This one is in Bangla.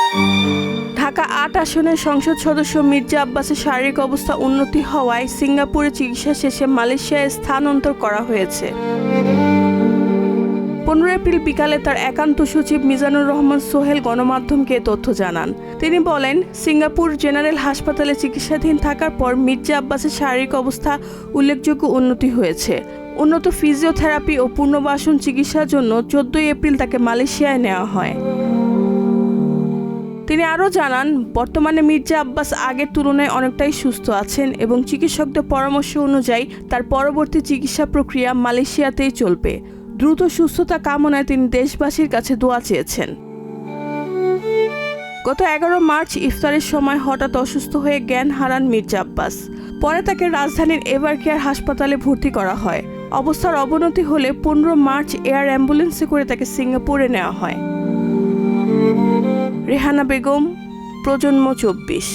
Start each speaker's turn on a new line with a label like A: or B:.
A: ঢাকা ৮ আসনের সংসদ সদস্য মির্জা আব্বাসের শারীরিক অবস্থা উন্নতি হওয়ায় সিঙ্গাপুরে চিকিৎসা শেষে মালয়েশিয়ায় স্থানান্তর করা হয়েছে। 15 এপ্রিল বিকালে তার একান্ত সচিব মিজানুর রহমান সোহেল গণমাধ্যমকে তথ্য জানান। তিনি বলেন, সিঙ্গাপুর জেনারেল হাসপাতালে চিকিৎসাধীন থাকার পর মির্জা আব্বাসের শারীরিক অবস্থা উল্লেখযোগ্য উন্নতি হয়েছে। উন্নত ফিজিওথেরাপি ও পুনর্বাসন চিকিৎসার জন্য 14 এপ্রিল তাকে মালয়েশিয়ায় নেওয়া হয়। তিনি আরও জানান, বর্তমানে মির্জা আব্বাস আগের তুলনায় অনেকটাই সুস্থ আছেন এবং চিকিৎসকদের পরামর্শ অনুযায়ী তার পরবর্তী চিকিৎসা প্রক্রিয়া মালয়েশিয়াতেই চলবে। দ্রুত সুস্থতা কামনায় তিনি দেশবাসীর কাছে দোয়া চেয়েছেন। গত 11 মার্চ ইফতারের সময় হঠাৎ অসুস্থ হয়ে জ্ঞান হারান মির্জা আব্বাস। পরে তাকে রাজধানীর এভারকেয়ার হাসপাতালে ভর্তি করা হয়। অবস্থার অবনতি হলে 15 মার্চ এয়ার অ্যাম্বুলেন্সে করে তাকে সিঙ্গাপুরে নেওয়া হয়। রেহানা বেগম, প্রজন্ম 24।